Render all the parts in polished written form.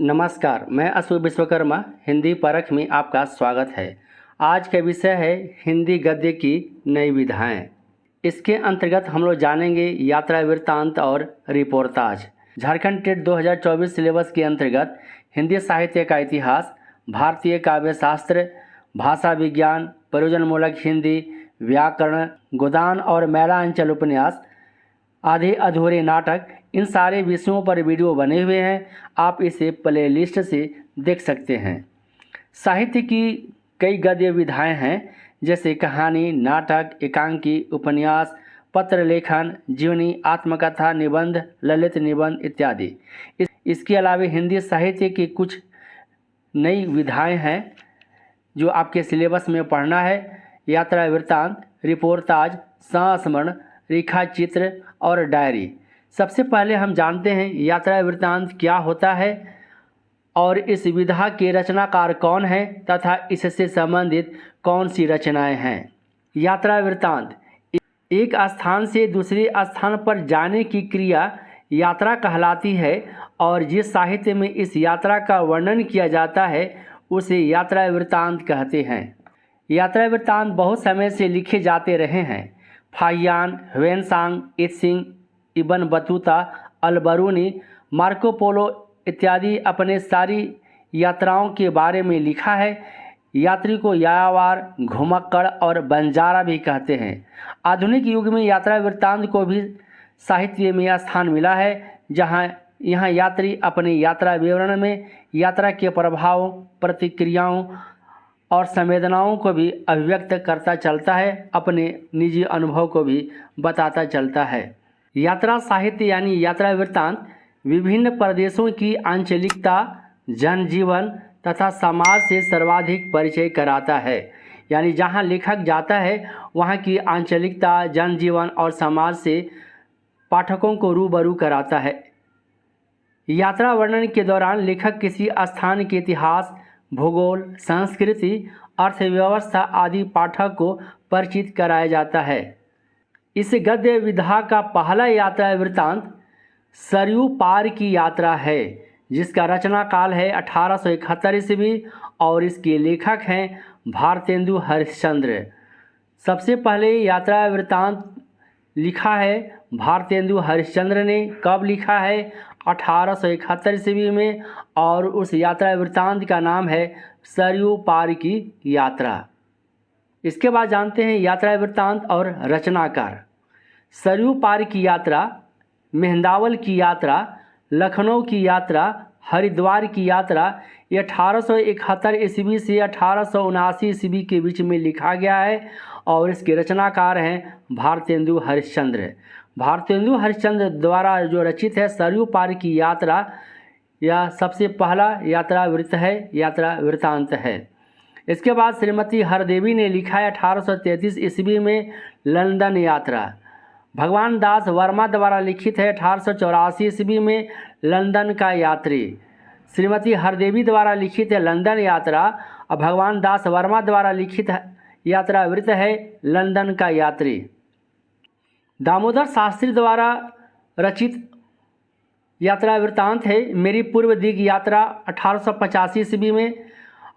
नमस्कार, मैं अशु विश्वकर्मा हिंदी परख में आपका स्वागत है। आज का विषय है हिंदी गद्य की नई विधाएं। इसके अंतर्गत हम लोग जानेंगे यात्रा वृत्तांत और रिपोर्टाज। झारखंड टेट 2024 सिलेबस के अंतर्गत हिंदी साहित्य का इतिहास, भारतीय काव्य शास्त्र, भाषा विज्ञान, प्रयोजनमूलक हिंदी, व्याकरण, गोदान और मैला अंचल उपन्यास, आधे अधूरे नाटक, इन सारे विषयों पर वीडियो बने हुए हैं। आप इसे प्लेलिस्ट से देख सकते हैं। साहित्य की कई गद्य विधाएं हैं, जैसे कहानी, नाटक, एकांकी, उपन्यास, पत्र लेखन, जीवनी, आत्मकथा, निबंध, ललित निबंध इत्यादि। इसके अलावा हिंदी साहित्य की कुछ नई विधाएं हैं जो आपके सिलेबस में पढ़ना है। यात्रा वृत्तांत, रिपोर्टाज, संस्मरण, रेखा चित्र और डायरी। सबसे पहले हम जानते हैं यात्रा वृत्तांत क्या होता है और इस विधा के रचनाकार कौन है तथा इससे संबंधित कौन सी रचनाएं हैं। यात्रा वृत्तांत एक स्थान से दूसरे स्थान पर जाने की क्रिया यात्रा कहलाती है और जिस साहित्य में इस यात्रा का वर्णन किया जाता है उसे यात्रा वृत्तांत कहते हैं। यात्रा वृत्तांत बहुत समय से लिखे जाते रहे हैं। Fahien, Hiuen Tsang, I Tsing, Ibn Battuta, Al Biruni, Marco Polo इत्यादि अपने सारी यात्राओं के बारे में लिखा है। यात्री को यायावर, घुमक्कड़ और बंजारा भी कहते हैं। आधुनिक युग में यात्रा वृत्तांत को भी साहित्य में स्थान मिला है, जहां यहाँ यात्री अपनी यात्रा विवरण में यात्रा के प्रभावों, प्रतिक्रियाओं और संवेदनाओं को भी अभिव्यक्त करता चलता है, अपने निजी अनुभव को भी बताता चलता है। यात्रा साहित्य यानी यात्रा वृत्तांत विभिन्न प्रदेशों की आंचलिकता, जनजीवन तथा समाज से सर्वाधिक परिचय कराता है। यानी जहां लेखक जाता है वहां की आंचलिकता, जनजीवन और समाज से पाठकों को रूबरू कराता है। यात्रा वर्णन के दौरान लेखक किसी स्थान के इतिहास, भूगोल, संस्कृति, अर्थव्यवस्था आदि पाठक को परिचित कराया जाता है। इस गद्य विधा का पहला यात्रा वृत्तांत सरयू पार की यात्रा है, जिसका रचना काल है 1871 ईस्वी और इसके लेखक हैं भारतेंदु हरिश्चंद्र। सबसे पहले यात्रा वृत्तांत लिखा है भारतेंदु हरिश्चंद्र ने। कब लिखा है? 1871 ईस्वी में, और उस यात्रा वृत्तांत का नाम है सरयू पार की यात्रा। इसके बाद जानते हैं यात्रा वृत्तांत और रचनाकार। सरयू पार की यात्रा, मेहंदावल की यात्रा, लखनऊ की यात्रा, हरिद्वार की यात्रा ये 1871 ईस्वी से 1879 ईस्वी के बीच में लिखा गया है और इसके रचनाकार हैं भारतेंदु हरिश्चंद्र। भारतेंदु हरिश्चंद्र द्वारा जो रचित है सरयू पार की यात्रा, यह सबसे पहला यात्रा वृत्त है, यात्रा वृत्तांत है। इसके बाद श्रीमती हरदेवी ने लिखा है 1833 ईस्वी में लंदन यात्रा। भगवान दास वर्मा द्वारा लिखित है 1884 ईस्वी में लंदन का यात्री। श्रीमती हरदेवी द्वारा लिखित है लंदन यात्रा और भगवान दास वर्मा द्वारा लिखित यात्रा वृत्त है लंदन का यात्री। दामोदर शास्त्री द्वारा रचित यात्रा वृत्तांत है मेरी पूर्व दिग यात्रा 1885 ईस्वी में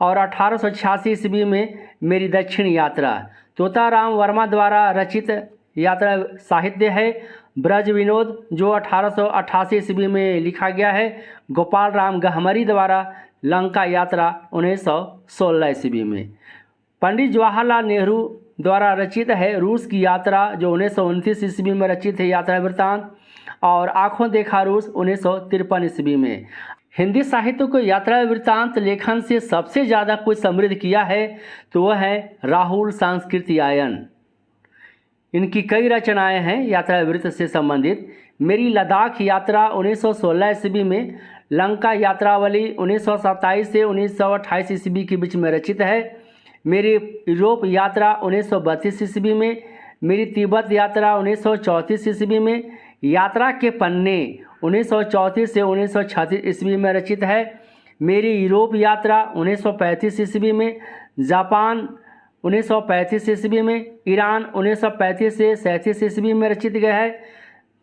और 1886 ईस्वी में मेरी दक्षिण यात्रा। तोताराम वर्मा द्वारा रचित यात्रा साहित्य है ब्रज विनोद, जो 1888 ईस्वी में लिखा गया है। गोपाल राम गहमरी द्वारा लंका यात्रा 1916 ईस्वी में। पंडित जवाहरलाल नेहरू द्वारा रचित है रूस की यात्रा, जो 1929 ईस्वी में रचित है यात्रा वृत्तांत, और आँखों देखा रूस 1953 ईस्वी में। हिंदी साहित्य को यात्रा वृत्तांत लेखन से सबसे ज़्यादा कुछ समृद्ध किया है तो वह है राहुल सांस्कृतियायन। इनकी कई रचनाएं हैं यात्रा वृत्त से संबंधित। मेरी लद्दाख यात्रा 1916 ईस्वी में, लंका यात्रावली 1927 से 1928 ईस्वी के बीच में रचित है। मेरी यूरोप यात्रा 1932 ईस्वी में, मेरी तिब्बत यात्रा 1934 ईस्वी में, यात्रा के पन्ने 1934 से 1936 ईस्वी में रचित है। मेरी यूरोप यात्रा 1935 ईस्वी में, जापान 1935 ईस्वी में, ईरान 1935 से 37 ईस्वी में रचित गया है।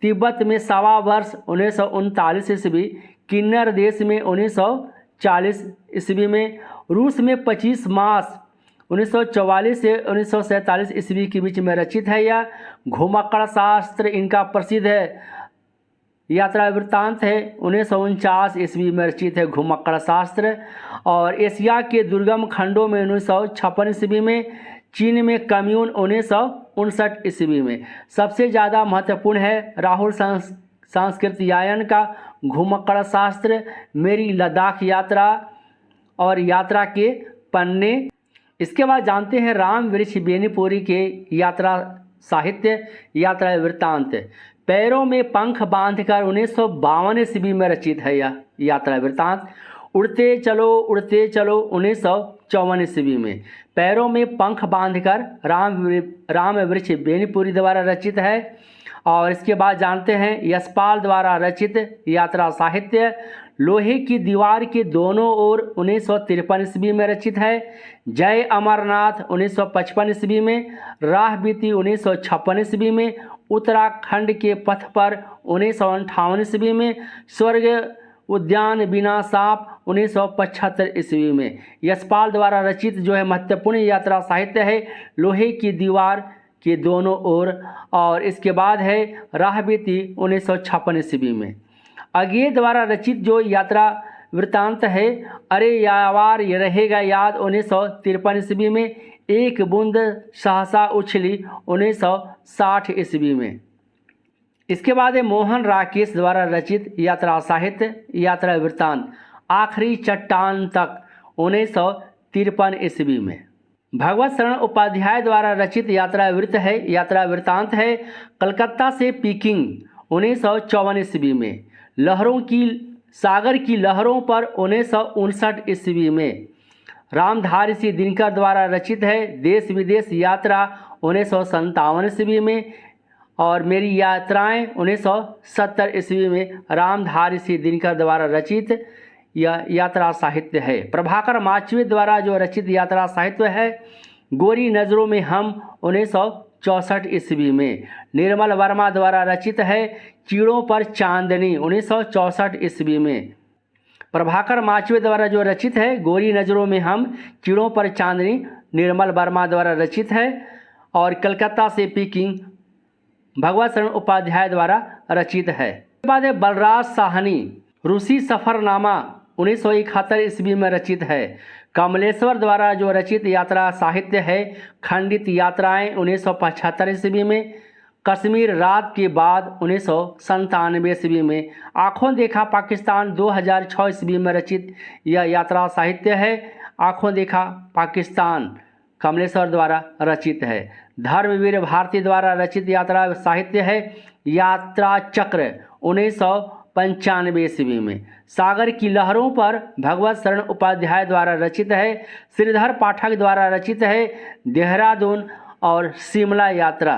तिब्बत में 1.25 वर्ष 1939 ईस्वी, किन्नर देश में 1940 ईस्वी में, रूस में 25 मार्च 1944 से 1947 ईस्वी के बीच में रचित है। यह घुमक्कड़ शास्त्र इनका प्रसिद्ध है। यात्रा वृत्तांत है 1949 ईस्वी में रचित है घुमक्कड़ शास्त्र। और एशिया के दुर्गम खंडों में 1956 ईस्वी में, चीन में कम्यून 1959 ईस्वी में। सबसे ज़्यादा महत्वपूर्ण है राहुल सांस्कृतियायन का घुमक्कड़ शास्त्र, मेरी लद्दाख यात्रा और यात्रा के पन्ने। इसके बाद जानते हैं राम वृक्ष बेनीपुरी के यात्रा साहित्य, यात्रा वृत्तांत। पैरों में पंख बांधकर 1952 ईस्वी में रचित है यह यात्रा वृत्तांत। उड़ते चलो 1954 ईस्वी में। पैरों में पंख बांधकर राम वृक्ष बेनीपुरी द्वारा रचित है। और इसके बाद जानते हैं यशपाल द्वारा रचित यात्रा साहित्य, लोहे की दीवार के दोनों ओर 1953 ईस्वी में रचित है। जय अमरनाथ 1955 ईस्वी में, राह बीती 1956 ईस्वी में, उत्तराखंड के पथ पर 1958 ईस्वी में, स्वर्ग उद्यान बिना सांप 1975 ईस्वी में। यशपाल द्वारा रचित जो है महत्वपूर्ण यात्रा साहित्य है लोहे की दीवार के दोनों ओर। और इसके बाद है राह बीती 1956 ईस्वी में। अज्ञे द्वारा रचित जो यात्रा वृत्तांत है अरे यावार ये रहेगा याद 1953 ईस्वी में, एक बूंद सहसा उछली 1960 ईस्वी में। इसके बाद है मोहन राकेश द्वारा रचित यात्रा साहित्य, यात्रा वृत्तांत, आखिरी चट्टान तक 1953 ईस्वी में। भगवत शरण उपाध्याय द्वारा रचित यात्रा वृत्तांत है कलकत्ता से पीकिंग 1954 ईस्वी में। सागर की लहरों पर 1959 ईस्वी में। रामधारी सिंह दिनकर द्वारा रचित है देश विदेश यात्रा 1957 ईस्वी में। और मेरी यात्राएं 1970 ईस्वी में रामधारी सिंह दिनकर द्वारा रचित यह यात्रा साहित्य है। प्रभाकर माचवे द्वारा जो रचित यात्रा साहित्य है गोरी नज़रों में हम 1964 ईस्वी में। निर्मल वर्मा द्वारा रचित है चीड़ों पर चांदनी 1964 ईस्वी में। प्रभाकर माचवे द्वारा जो रचित है गोरी नज़रों में हम, चीड़ों पर चांदनी निर्मल वर्मा द्वारा रचित है। और कलकत्ता से पीकिंग भगवत शरण उपाध्याय द्वारा रचित है। इसके बाद है बलराज साहनी रूसी सफ़रनामा 1971 ईस्वी में रचित है। कमलेश्वर द्वारा जो रचित यात्रा साहित्य है खंडित यात्राएं 1975 ईस्वी में। कश्मीर रात के बाद 1997 ईस्वी में। आँखों देखा पाकिस्तान 2006 ईस्वी में रचित यह यात्रा साहित्य है। आँखों देखा पाकिस्तान कमलेश्वर द्वारा रचित है। धर्मवीर भारती द्वारा रचित यात्रा साहित्य है यात्रा चक्र 1995 ईस्वी में। सागर की लहरों पर भगवत शरण उपाध्याय द्वारा रचित है। श्रीधर पाठक द्वारा रचित है देहरादून और शिमला यात्रा।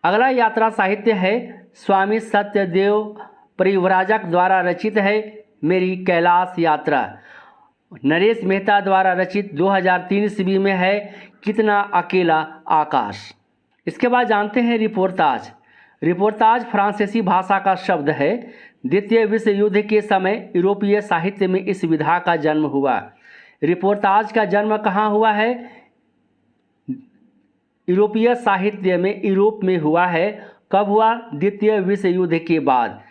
अगला यात्रा साहित्य है स्वामी सत्यदेव परिव्राजक द्वारा रचित है मेरी कैलाश यात्रा। नरेश मेहता द्वारा रचित 2003 ईस्वी में है कितना अकेला आकाश। इसके बाद जानते हैं रिपोर्ताज। रिपोर्ताज फ्रांसीसी भाषा का शब्द है। द्वितीय विश्व युद्ध के समय यूरोपीय साहित्य में इस विधा का जन्म हुआ। रिपोर्ताज का जन्म कहाँ हुआ है? यूरोपीय साहित्य में यूरोप में हुआ है। कब हुआ? द्वितीय विश्व युद्ध के बाद।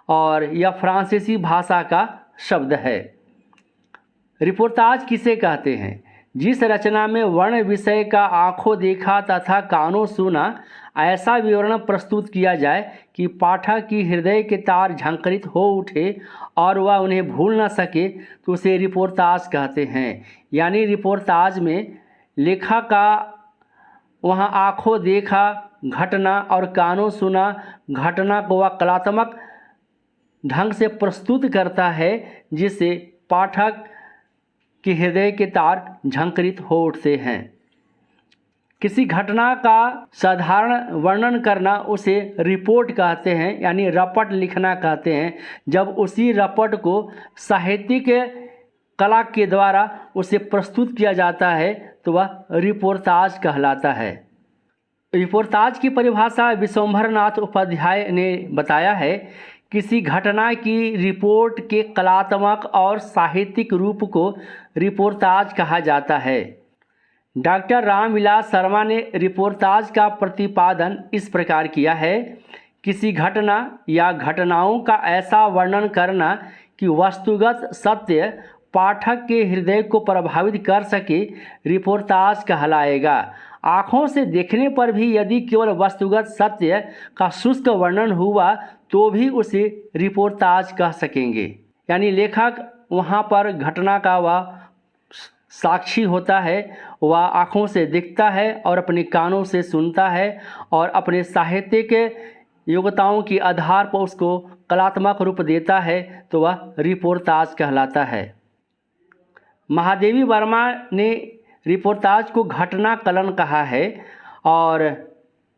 और यह फ्रांसीसी भाषा का शब्द है। रिपोर्ताज किसे कहते हैं? जिस रचना में वर्ण विषय का आंखों देखा तथा कानों सुना ऐसा विवरण प्रस्तुत किया जाए कि पाठक की हृदय के तार झंकृत हो उठे और वह उन्हें भूल न सके, तो उसे रिपोर्ताज कहते हैं। यानी रिपोर्ताज में लेखक का वहाँ आंखों देखा घटना और कानों सुना घटना को वह कलात्मक ढंग से प्रस्तुत करता है जिससे पाठक के हृदय के तार झंकृत हो उठते हैं। किसी घटना का साधारण वर्णन करना उसे रिपोर्ट कहते हैं, यानी रपट लिखना कहते हैं। जब उसी रपट को साहित्यिक कला के द्वारा उसे प्रस्तुत किया जाता है तो वह रिपोर्ताज कहलाता है। रिपोर्ताज की परिभाषा विश्वंभरनाथ उपाध्याय ने बताया है किसी घटना की रिपोर्ट के कलात्मक और साहित्यिक रूप को रिपोर्टाज कहा जाता है। डॉक्टर रामविलास शर्मा ने रिपोर्टाज का प्रतिपादन इस प्रकार किया है। किसी घटना या घटनाओं का ऐसा वर्णन करना कि वस्तुगत सत्य पाठक के हृदय को प्रभावित कर सके, रिपोर्टाज कहलाएगा। आँखों से देखने पर भी यदि केवल वस्तुगत सत्य का शुष्क वर्णन हुआ तो भी उसे रिपोर्टाज कह सकेंगे। यानी लेखक वहाँ पर घटना का वह साक्षी होता है, वह आँखों से दिखता है और अपने कानों से सुनता है और अपने साहित्य के योग्यताओं के आधार पर उसको कलात्मक रूप देता है, तो वह रिपोर्टाज कहलाता है। महादेवी वर्मा ने रिपोर्टाज को घटना कलन कहा है और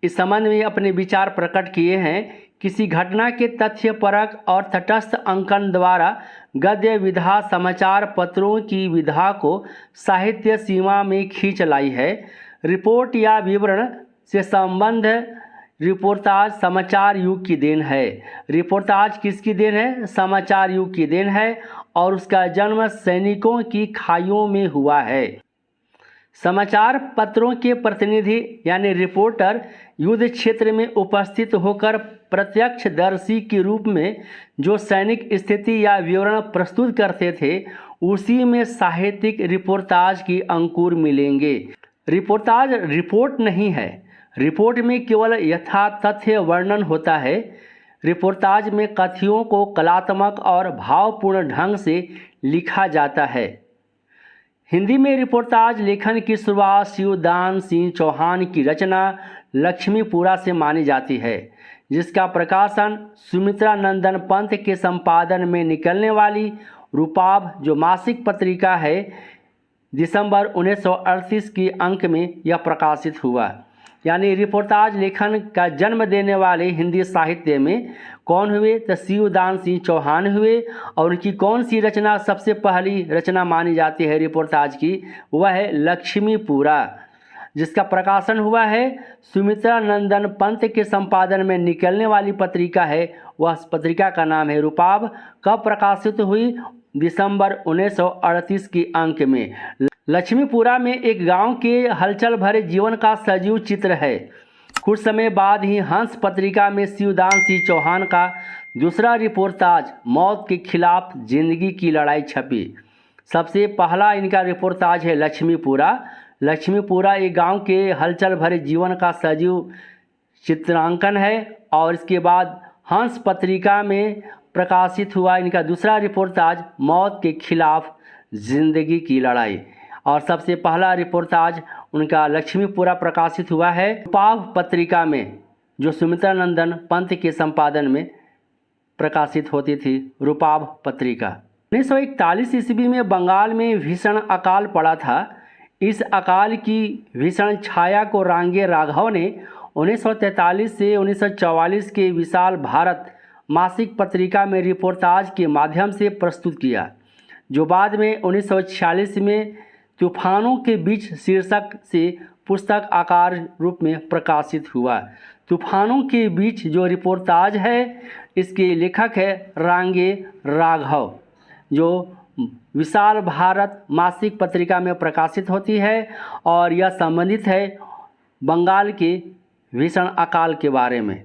इस संबंध में अपने विचार प्रकट किए हैं। किसी घटना के तथ्यपरक और तटस्थ अंकन द्वारा गद्य विधा समाचार पत्रों की विधा को साहित्य सीमा में खींच लाई है। रिपोर्ट या विवरण से संबंध रिपोर्टाज समाचार युग की देन है। रिपोर्टाज किसकी देन है? समाचार युग की देन है और उसका जन्म सैनिकों की खाइयों में हुआ है। समाचार पत्रों के प्रतिनिधि यानी रिपोर्टर युद्ध क्षेत्र में उपस्थित होकर प्रत्यक्षदर्शी के रूप में जो सैनिक स्थिति या विवरण प्रस्तुत करते थे, उसी में साहित्यिक रिपोर्टाज की अंकुर मिलेंगे। रिपोर्टाज रिपोर्ट नहीं है। रिपोर्ट में केवल यथातथ्य वर्णन होता है। रिपोर्टाज में कथनों को कलात्मक और भावपूर्ण ढंग से लिखा जाता है। हिंदी में रिपोर्टाज लेखन की शुरुआत शिवदान सिंह चौहान की रचना लक्ष्मीपुरा से मानी जाती है, जिसका प्रकाशन सुमित्रा नंदन पंत के संपादन में निकलने वाली रूपाब जो मासिक पत्रिका है, दिसंबर 1938 की अंक में यह प्रकाशित हुआ। यानी रिपोर्टाज लेखन का जन्म देने वाले हिंदी साहित्य में कौन हुए? तो शिवदान सिंह चौहान हुए। और उनकी कौन सी रचना सबसे पहली रचना मानी जाती है रिपोर्टाज की? वह है लक्ष्मीपुरा, जिसका प्रकाशन हुआ है सुमित्रा नंदन पंत के संपादन में निकलने वाली पत्रिका है। वह पत्रिका का नाम है रूपाब। कब प्रकाशित हुई? दिसंबर 1938 की अंक में। लक्ष्मीपुरा में एक गांव के हलचल भरे जीवन का सजीव चित्र है। कुछ समय बाद ही हंस पत्रिका में शिवदान सिंह चौहान का दूसरा रिपोर्टाज मौत के खिलाफ जिंदगी की लड़ाई छपी। सबसे पहला इनका रिपोर्टाज है लक्ष्मीपुरा। लक्ष्मीपुरा एक गांव के हलचल भरे जीवन का सजीव चित्रांकन है और इसके बाद हंस पत्रिका में प्रकाशित हुआ इनका दूसरा रिपोर्टाज मौत के खिलाफ जिंदगी की लड़ाई। और सबसे पहला रिपोर्टाज उनका लक्ष्मीपुरा प्रकाशित हुआ है रूपाब पत्रिका में, जो सुमित्रा नंदन पंत के संपादन में प्रकाशित होती थी। रूपाब पत्रिका 1941 ईस्वी में बंगाल में भीषण अकाल पड़ा था। इस अकाल की भीषण छाया को रांगे राघव ने 1943 से 1944 के विशाल भारत मासिक पत्रिका में रिपोर्टाज के माध्यम से प्रस्तुत किया, जो बाद में 1946 में तूफानों के बीच शीर्षक से पुस्तक आकार रूप में प्रकाशित हुआ। तूफानों के बीच जो रिपोर्टाज है, इसके लेखक है रांगे राघव, जो विशाल भारत मासिक पत्रिका में प्रकाशित होती है और यह संबंधित है बंगाल के भीषण अकाल के बारे में।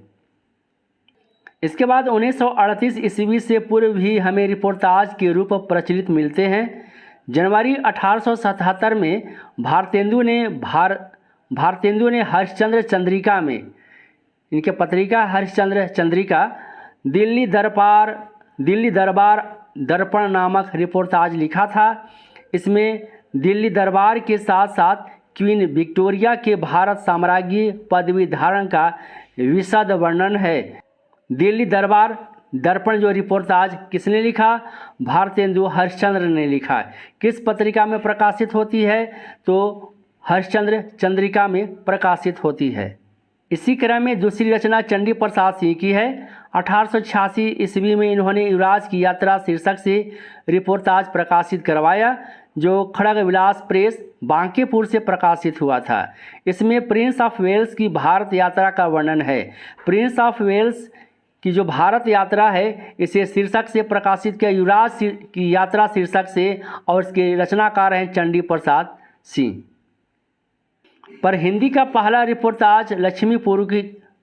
इसके बाद 1938 ईस्वी से पूर्व भी हमें रिपोर्टाज के रूप प्रचलित मिलते हैं। जनवरी 1877 में भारतेंदु ने हरिश्चंद्र चंद्रिका में, इनके पत्रिका हरिश्चंद्र चंद्रिका, दिल्ली दरबार दर्पण नामक रिपोर्टाज लिखा था। इसमें दिल्ली दरबार के साथ साथ क्वीन विक्टोरिया के भारत साम्राज्य पदवी धारण का विशद वर्णन है। दिल्ली दरबार दर्पण जो रिपोर्टाज किसने लिखा? भारतेंदु हरिश्चंद्र ने लिखा। किस पत्रिका में प्रकाशित होती है? तो हरिश्चंद्र चंद्रिका में प्रकाशित होती है। इसी क्रम में दूसरी रचना चंडी प्रसाद सिंह की है। 1886 ईस्वी में इन्होंने युवराज की यात्रा शीर्षक से रिपोर्टाज प्रकाशित करवाया, जो खड़ग विलास प्रेस बांकीपुर से प्रकाशित हुआ था। इसमें प्रिंस ऑफ वेल्स की भारत यात्रा का वर्णन है। प्रिंस ऑफ वेल्स की जो भारत यात्रा है इसे शीर्षक से प्रकाशित किया युवराज की यात्रा शीर्षक से, और इसके रचनाकार हैं चंडी प्रसाद सिंह। पर हिंदी का पहला रिपोर्टाज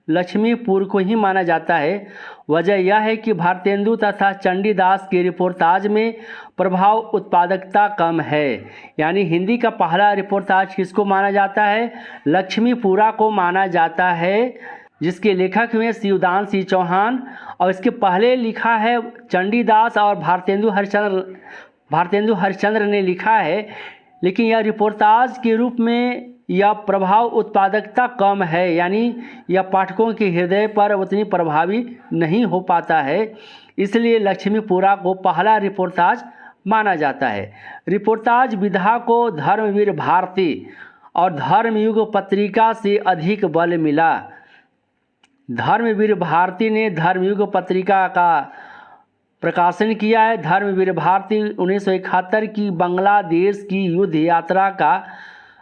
लक्ष्मीपुर को ही माना जाता है। वजह यह है कि भारतेंदु तथा चंडीदास के रिपोर्टाज में प्रभाव उत्पादकता कम है। यानी हिंदी का पहला रिपोर्टाज किसको माना जाता है? लक्ष्मीपुरा को माना जाता है, जिसके लेखक हुए शिवदान सिंह चौहान, और इसके पहले लिखा है चंडीदास और भारतेंदु हरिश्चंद्र ने लिखा है। लेकिन यह रिपोर्टाज के रूप में यह प्रभाव उत्पादकता कम है, यानी यह पाठकों के हृदय पर उतनी प्रभावी नहीं हो पाता है, इसलिए लक्ष्मीपुरा को पहला रिपोर्टाज माना जाता है। रिपोर्टाज विधा को धर्मवीर भारती और धर्मयुग पत्रिका से अधिक बल मिला। धर्मवीर भारती ने धर्मयुग पत्रिका का प्रकाशन किया है। धर्मवीर भारती 1971 की बांग्लादेश की युद्ध यात्रा का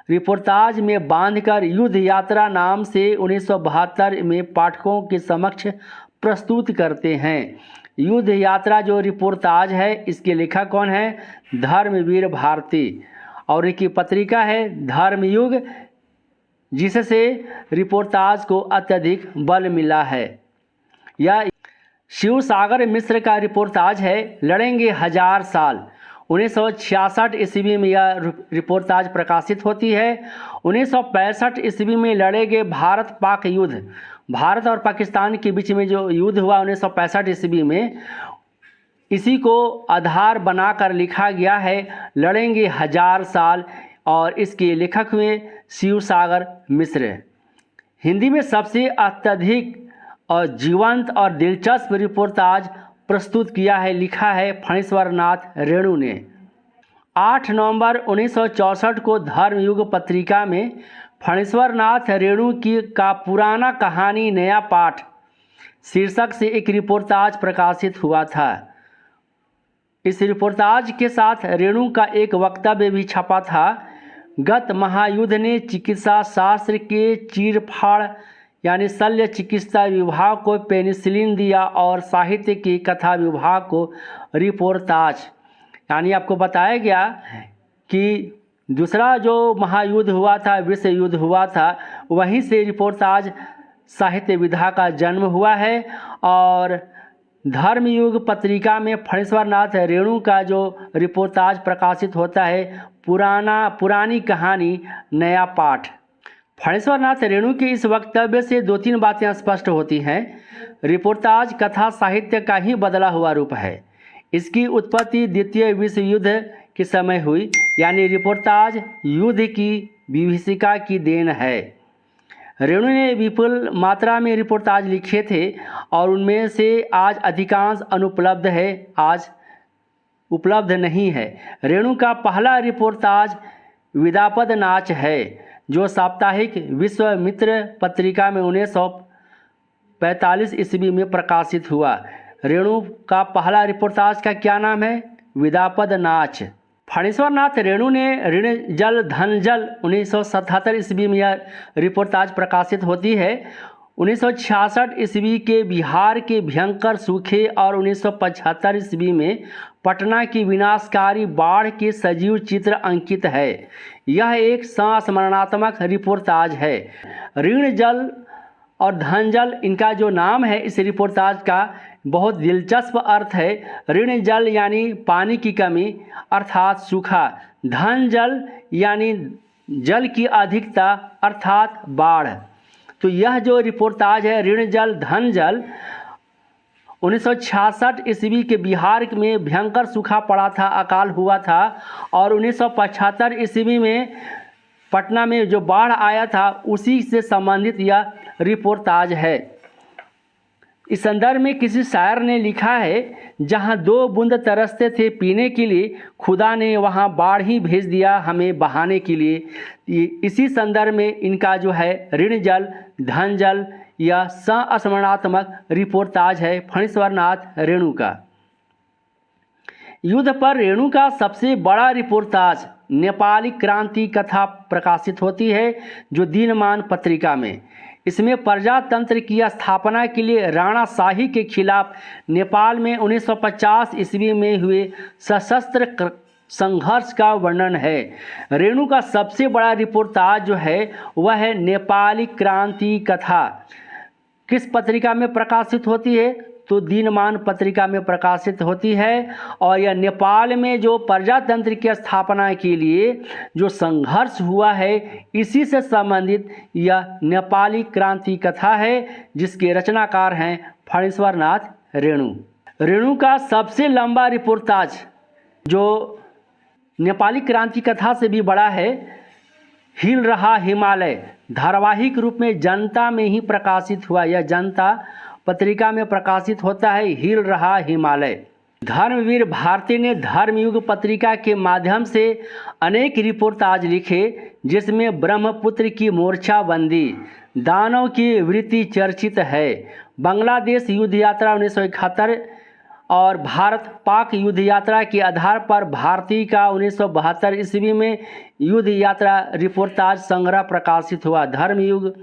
रिपोर्टाज में बांधकर युद्ध यात्रा नाम से 1972 में पाठकों के समक्ष प्रस्तुत करते हैं। युद्ध यात्रा जो रिपोर्टाज है इसके लेखक कौन है? धर्मवीर भारती, और इनकी पत्रिका है धर्मयुग, जिससे रिपोर्टाज को अत्यधिक बल मिला है। यह शिवसागर मिश्र का रिपोर्टाज है लड़ेंगे हजार साल। 1966 ईस्वी में यह रिपोर्टाज प्रकाशित होती है। 1965 ईस्वी में लड़े गए भारत पाक युद्ध, भारत और पाकिस्तान के बीच में जो युद्ध हुआ 1965 ईस्वी में, इसी को आधार बनाकर लिखा गया है लड़ेंगे हजार साल, और इसके लेखक हुए शिवसागर मिश्र। हिंदी में सबसे अत्यधिक और जीवंत और दिलचस्प रिपोर्टाज प्रस्तुत किया है, लिखा है फणीश्वर नाथ रेणु ने। 8 नवंबर 1964 को धर्मयुग पत्रिका में फणीश्वर नाथ रेणु का पुराना कहानी नया पाठ शीर्षक से एक रिपोर्टाज प्रकाशित हुआ था। इस रिपोर्टाज के साथ रेणु का एक वक्तव्य भी छपा था। गत महायुद्ध ने चिकित्सा शास्त्र के चीरफाड़ यानी शल्य चिकित्सा विभाग को पेनिसिलिन दिया और साहित्य की कथा विभाग को रिपोर्टाज, यानी आपको बताया गया कि दूसरा जो महायुद्ध हुआ था, विश्व युद्ध हुआ था, वहीं से रिपोर्टाज साहित्य विधा का जन्म हुआ है। और धर्मयुग पत्रिका में फणीश्वर नाथ रेणु का जो रिपोर्टाज प्रकाशित होता है पुरानी कहानी नया पाठ। फणीश्वर नाथ रेणु के इस वक्तव्य से 2-3 बातें स्पष्ट होती हैं। रिपोर्टाज कथा साहित्य का ही बदला हुआ रूप है। इसकी उत्पत्ति द्वितीय विश्व युद्ध के समय हुई, यानी रिपोर्टाज युद्ध की विभीषिका की देन है। रेणु ने विपुल मात्रा में रिपोर्टाज लिखे थे और उनमें से आज अधिकांश अनुपलब्ध है, आज उपलब्ध नहीं है। रेणु का पहला रिपोर्टाज विदापद नाच है, जो साप्ताहिक विश्वामित्र पत्रिका में 1945 ईस्वी में प्रकाशित हुआ। रेणु का पहला रिपोर्टाज का क्या नाम है? विदापद नाच। फणीश्वर नाथ रेणु ने ऋण जल धन जल 1977 ईस्वी में यह रिपोर्टाज प्रकाशित होती है। 1966 ईस्वी के बिहार के भयंकर सूखे और 1975 ईस्वी में पटना की विनाशकारी बाढ़ के सजीव चित्र अंकित है। यह एक संस्मरणात्मक रिपोर्टाज है। ऋण जल और धन जल, इनका जो नाम है इस रिपोर्टाज का बहुत दिलचस्प अर्थ है। ऋण जल यानी पानी की कमी अर्थात सूखा, धन जल यानी जल की अधिकता अर्थात बाढ़। तो यह जो रिपोर्टाज है ऋण जल धन जल 1966 ईस्वी के बिहार में भयंकर सूखा पड़ा था, अकाल हुआ था, और 1975 ईस्वी में पटना में जो बाढ़ आया था उसी से संबंधित यह रिपोर्टाज है। इस संदर्भ में किसी शायर ने लिखा है, जहाँ 2 बूंद तरसते थे पीने के लिए, खुदा ने वहाँ बाढ़ ही भेज दिया हमें बहाने के लिए। इसी संदर्भ में इनका जो है ऋण जल धन जल यह संस्मरणात्मक रिपोर्टाज है फणीश्वर नाथ रेणु का। युद्ध पर रेणु का सबसे बड़ा रिपोर्टाज नेपाली क्रांति कथा प्रकाशित होती है, जो दिनमान पत्रिका में। इसमें प्रजातंत्र की स्थापना के लिए राणाशाही के खिलाफ नेपाल में 1950 ईस्वी में हुए सशस्त्र संघर्ष का वर्णन है। रेणु का सबसे बड़ा रिपोर्टाज जो है वह है नेपाली क्रांति कथा। किस पत्रिका में प्रकाशित होती है? तो दिनमान पत्रिका में प्रकाशित होती है। और यह नेपाल में जो प्रजातंत्र की स्थापना के लिए जो संघर्ष हुआ है इसी से संबंधित यह नेपाली क्रांति कथा है, जिसके रचनाकार हैं फणीश्वरनाथ रेणु। रेणु का सबसे लंबा रिपोर्टाज जो नेपाली क्रांति कथा से भी बड़ा है, हिल रहा हिमालय, धारावाहिक रूप में जनता में ही प्रकाशित हुआ। यह जनता पत्रिका में प्रकाशित होता है, हिल रहा हिमालय। धर्मवीर भारती ने धर्मयुग पत्रिका के माध्यम से अनेक रिपोर्टाज लिखे, जिसमें ब्रह्मपुत्र की मोर्चाबंदी, दानव की वृत्ति चर्चित है, बांग्लादेश युद्ध यात्रा 1971 और भारत पाक युद्ध यात्रा के आधार पर भारती का 1972 ईस्वी में युद्ध यात्रा रिपोर्टाज संग्रह प्रकाशित हुआ। धर्मयुग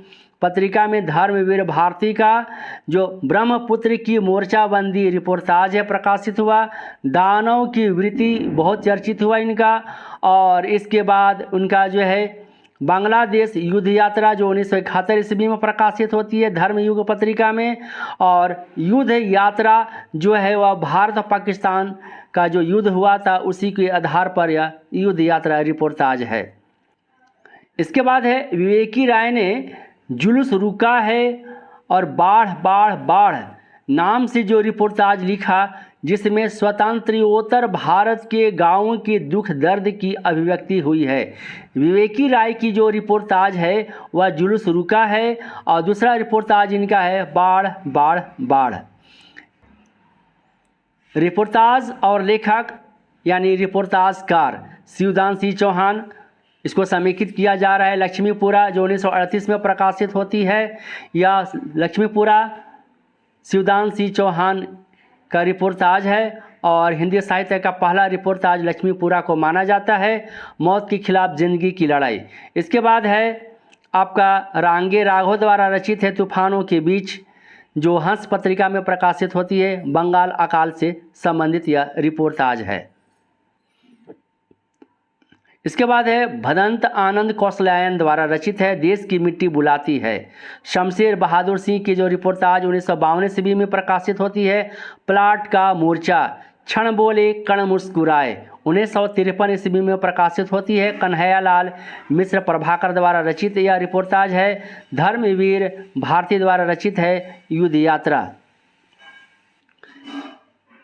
पत्रिका में धर्मवीर भारती का जो ब्रह्मपुत्र की मोर्चाबंदी रिपोर्टाज है प्रकाशित हुआ। दानव की वृत्ति बहुत चर्चित हुआ इनका। और इसके बाद उनका जो है बांग्लादेश युद्ध यात्रा जो 1971 ईस्वी में प्रकाशित होती है धर्मयुग पत्रिका में। और युद्ध यात्रा जो है वह भारत पाकिस्तान का जो युद्ध हुआ था उसी के आधार पर यह युद्ध यात्रा रिपोर्टाज है। इसके बाद है विवेकी राय ने जुलूस रुका है और बाढ़ बाढ़ बाढ़ नाम से जो रिपोर्टाज लिखा, जिसमें स्वतंत्रोत्तर भारत के गांवों के दुख दर्द की अभिव्यक्ति हुई है। विवेकी राय की जो रिपोर्टाज है वह जुलूस रुका है और दूसरा रिपोर्टाज इनका है बाढ़ बाढ़ बाढ़। रिपोर्टाज और लेखक यानी रिपोर्टाजकार शिवदान सिंह चौहान, इसको समेकित किया जा रहा है। लक्ष्मीपुरा जो 1938 में प्रकाशित होती है, या लक्ष्मीपुरा शिवदान सिंह चौहान का रिपोर्टाज है और हिंदी साहित्य का पहला रिपोर्टाज लक्ष्मीपुरा को माना जाता है। मौत के खिलाफ जिंदगी की लड़ाई। इसके बाद है आपका रांगे राघव द्वारा रचित है तूफानों के बीच, जो हंस पत्रिका में प्रकाशित होती है। बंगाल अकाल से संबंधित यह रिपोर्टाज है। इसके बाद है भदंत आनंद कौशल्यायन द्वारा रचित है देश की मिट्टी बुलाती है। शमशेर बहादुर सिंह की जो रिपोर्टाज 1952 ईस्वी में प्रकाशित होती है। प्लाट का मोर्चा, क्षण बोले कण मुस्कुराए 1953 ईस्वी में प्रकाशित होती है। कन्हैयालाल मिश्र प्रभाकर द्वारा रचित यह रिपोर्टाज है। धर्मवीर भारती द्वारा रचित है युद्ध यात्रा।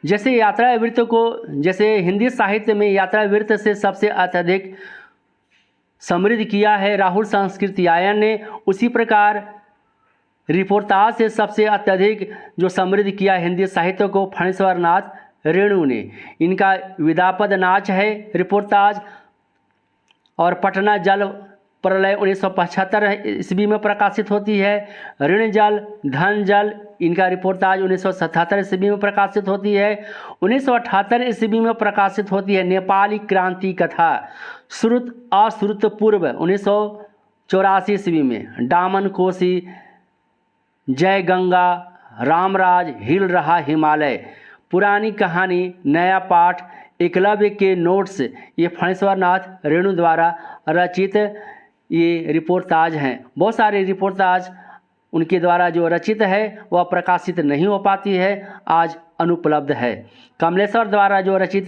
जैसे यात्रा वृत्त को, जैसे हिंदी साहित्य में यात्रा वृत्त से सबसे अत्यधिक समृद्ध किया है राहुल संस्कृत्यायन ने, उसी प्रकार रिपोर्टाज से सबसे अत्यधिक जो समृद्ध किया हिंदी साहित्य को फणीश्वरनाथ रेणु ने। इनका विदापद नाच है रिपोर्टाज। और पटना जल प्रलय 1975 ईस्वी में प्रकाशित होती है। ऋण जल धन जल इनका रिपोर्टाज 1977 ईस्वी में प्रकाशित होती है। 1978 ईस्वी में प्रकाशित होती है नेपाली क्रांति कथा श्रुत अश्रुत पूर्व 1984 ईस्वी में। डामन कोसी, जय गंगा, रामराज, हिल रहा हिमालय, पुरानी कहानी, नया पाठ, एकलव्य के नोट्स, ये फणीश्वरनाथ रेणु द्वारा रचित ये रिपोर्टाज हैं। बहुत सारे रिपोर्टाज उनके द्वारा जो रचित है वह प्रकाशित नहीं हो पाती है, आज अनुपलब्ध है। कमलेश्वर द्वारा जो रचित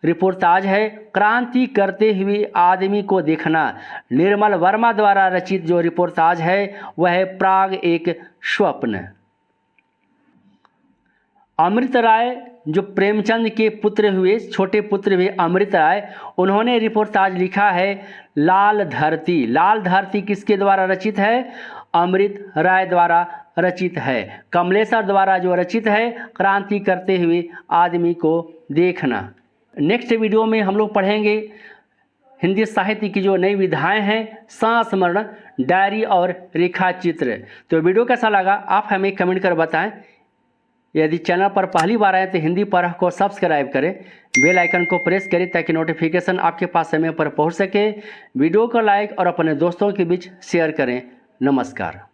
रिपोर्टाज है क्रांति करते हुए आदमी को देखना। निर्मल वर्मा द्वारा रचित जो रिपोर्टाज है वह है प्राग एक स्वप्न। अमृत राय जो प्रेमचंद के पुत्र हुए, छोटे पुत्र हुए अमृत राय, उन्होंने रिपोर्टाज लिखा है लाल धरती। लाल धरती किसके द्वारा रचित है? अमृत राय द्वारा रचित है। कमलेश्वर द्वारा जो रचित है क्रांति करते हुए आदमी को देखना। नेक्स्ट वीडियो में हम लोग पढ़ेंगे हिंदी साहित्य की जो नई विधाएं हैं, संस्मरण, डायरी और रेखा चित्र। तो वीडियो कैसा लगा आप हमें कमेंट कर बताएं। यदि चैनल पर पहली बार आए तो हिंदी पढ़ को सब्सक्राइब करें, बेल आइकन को प्रेस करें ताकि नोटिफिकेशन आपके पास समय पर पहुंच सके। वीडियो को लाइक और अपने दोस्तों के बीच शेयर करें। नमस्कार।